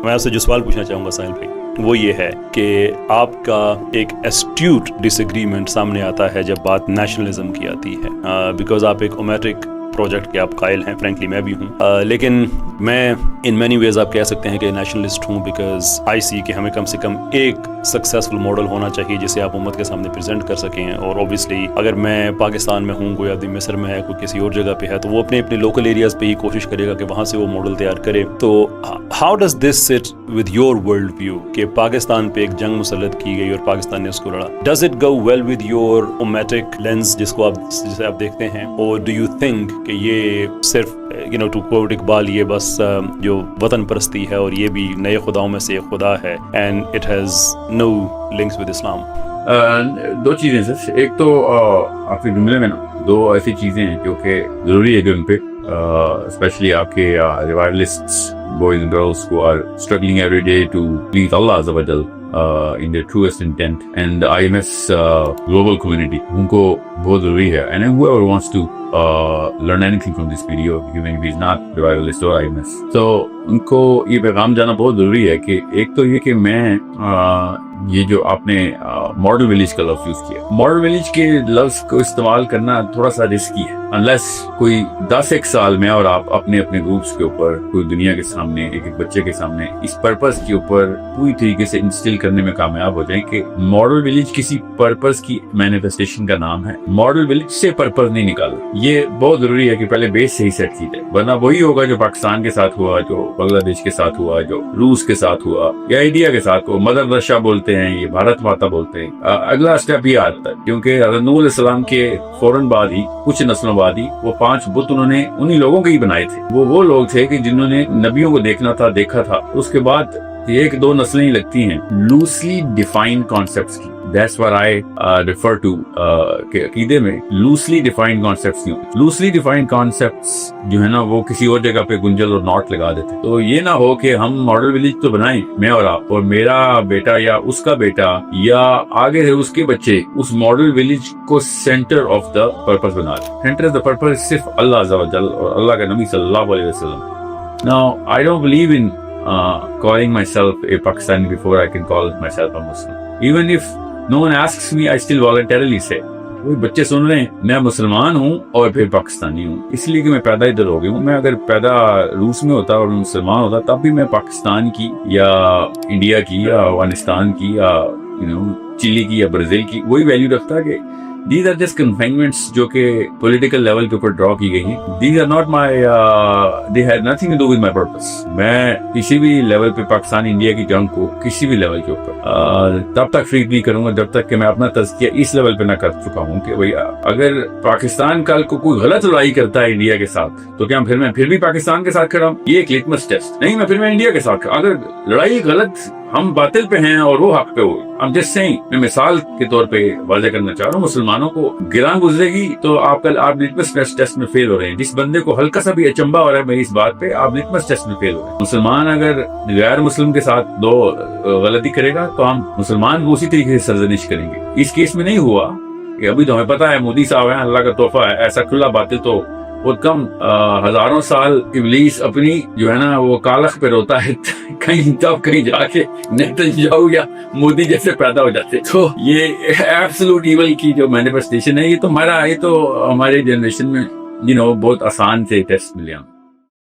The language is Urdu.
میں آپ سے جو سوال پوچھنا چاہوں گا ساحل بھائی وہ یہ ہے کہ آپ کا ایک ایسٹیوٹ ڈس ایگریمنٹ سامنے آتا ہے جب بات نیشنلزم کی آتی ہے، بیکاز آپ ایک اومیٹرک پروجیکٹ کے آپ قائل ہیں، فرینکلی میں بھی ہوں، لیکن میں ان مینی ویز آپ کہہ سکتے ہیں کہ نیشنلسٹ ہوں، بیکاز آئی سی کہ ہمیں کم سے کم ایک سکسیسفل ماڈل ہونا چاہیے جسے آپ امت کے سامنے پریزنٹ کر سکیں، اور اوبیسلی اگر میں پاکستان میں ہوں، کوئی آدمی مصر میں ہے، کوئی کسی اور جگہ پہ ہے، تو وہ اپنے لوکل ایریاز پہ ہی کوشش کرے گا کہ وہاں سے وہ ماڈل تیار کرے. تو how does this sit with your world view کہ پاکستان پہ ایک جنگ مسلط کی گئی اور پاکستان نے اس کو لڑا؟ Does it go well with your اومیٹک لینس جسے آپ دیکھتے ہیں، اور ڈو یو تھنک کہ یہ صرف ٹو کوٹ اقبال، یہ بس جو وطن پرستی ہے اور یہ بھی نئے خداؤں میں سے ایک خدا ہے and it has no links with Islam? دو چیزیں سر. ایک تو آپ کے جملے میں نا دو ایسی چیزیں ہیں جو کہ ضروری ہے کہ ان پہ اسپیشلی آپ کے ریوائولسٹ boys and girls who are struggling every day to please Allah Azza wa Jal in their truest intent, and the IMS global community ان کو بہت ضروری ہے. And whoever wants to learn anything from this video, even if he's not revivalist or IMS, so ان کو یہ پیغام جانا بہت ضروری ہے کہ ایک تو یہ کہ میں یہ جو آپ نے ماڈل ولیج کا لفظ یوز کیا، ماڈل ولیج کے لفظ کو استعمال کرنا تھوڑا سا رسکی ہے، انلیس کوئی 10 سال میں اور آپ اپنے گروپس کے اوپر، کوئی دنیا کے سامنے، ایک بچے کے سامنے اس پرپس کے اوپر پوری طریقے سے انسٹل کرنے میں کامیاب ہو جائیں کہ ماڈل ولیج کسی پرپس کی مینیفیسٹیشن کا نام ہے. ماڈل ولیج سے پرپس نہیں نکالا. یہ بہت ضروری ہے کہ پہلے بیس صحیح سیٹ کی جائے، ورنہ وہی ہوگا جو پاکستان کے ساتھ ہوا، جو بنگلہ دیش کے ساتھ ہوا، جو روس کے ساتھ ہوا یا انڈیا کے ساتھ ہوا. مدر رشا بولتے ہیں، یہ بھارت ماتا بولتے ہیں. اگلا اسٹیپ یہ آتا ہے کیونکہ حضرت نوح علیہ السلام کے فوراً بعد ہی، کچھ نسلوں بعد ہی، وہ 5 بت انہوں نے انہی لوگوں کے ہی بنائے تھے. وہ لوگ تھے کہ جنہوں نے نبیوں کو دیکھا تھا. اس کے بعد 1-2 نسلیں ہی لگتی ہیں لوسلی ڈیفائنڈ کانسیپٹس کی. That's what I refer to کہ عقیدے میں لوسلی ڈیفائنڈ کانسیپٹس نہیں ہوتے. لوسلی ڈیفائنڈ کانسیپٹس جو ہے نا وہ کسی اور جگہ پہ گنجل اور ناٹ لگا دیتے. تو یہ نہ ہو کہ ہم ماڈل ولیج تو بنائیں، میں اور آپ اور میرا بیٹا یا اس کا بیٹا یا آگے سے اس کے بچے اس ماڈل ولیج کو سینٹر آف دا پرپس بنا لیں. سینٹر آف دا پرپس صرف اللہ عز و جل اور اللہ کا نبی صلی اللہ علیہ وسلم. Now I don't believe in calling myself a Pakistani before I can call myself a Muslim. Even if no one asks me, I still voluntarily say. وہ بچے سن رہے ہیں میں مسلمان ہوں اور پھر پاکستانی ہوں، اس لیے کہ میں پیدا ادھر ہو گیا ہوں. میں اگر پیدا روس میں ہوتا اور مسلمان ہوتا تب بھی میں پاکستان کی یا انڈیا کی یا افغانستان کی یا چلی کی یا برازیل کی وہی ویلیو رکھتا. کہ these are just confinements جو کہ پولیٹیکل لیول کے اوپر ڈرا کی گئی ہیں. these are not my they had nothing to do with my purpose. میں کسی بھی لیول پہ پاکستان انڈیا کی جنگ کو کسی بھی لیول کے اوپر تب تک فریق نہیں کروں گا جب تک کہ میں اپنا تزکیہ اس لیول پہ نہ کر چکا ہوں کہ بھئی اگر پاکستان کل کو کوئی غلط لڑائی کرتا ہے انڈیا کے ساتھ تو کیا میں پھر بھی پاکستان کے ساتھ کھڑا ہوں؟ یہ ایک لیٹمس ٹیسٹ نہیں. میں انڈیا کے ساتھ اگر لڑائی غلط ہم باطل پہ ہیں اور وہ حق پہ ہو. I'm just saying, میں مثال کے طور پہ واضح کرنا چاہ رہا ہوں، مسلمانوں کو گراں گزرے گی تو آپ لٹمس ٹیسٹ میں فیل ہو رہے ہیں. جس بندے کو ہلکا سا بھی اچنبھا ہو رہا ہے میری اس بات پہ، آپ لٹمس ٹیسٹ میں فیل ہو رہے ہیں. مسلمان اگر غیر مسلم کے ساتھ دو غلطی کرے گا تو ہم مسلمان اسی طریقے سے سرزنش کریں گے. اس کیس میں نہیں ہوا کہ ابھی تو ہمیں پتا ہے مودی صاحب ہیں، اللہ کا تحفہ ہے. ایسا کھلا باطل تو بہت کم ہزاروں سال ابلیس اپنی جو ہے نا وہ کالخ پہ روتا ہے کہیں جا کے نیتنیاہو یا مودی جیسے پیدا ہو جاتے. تو یہ ایبسولوٹ ایول کی جو مینیفیسٹیشن ہے، یہ تو ہمارے جنریشن میں بہت آسان سے ٹیسٹ ملے.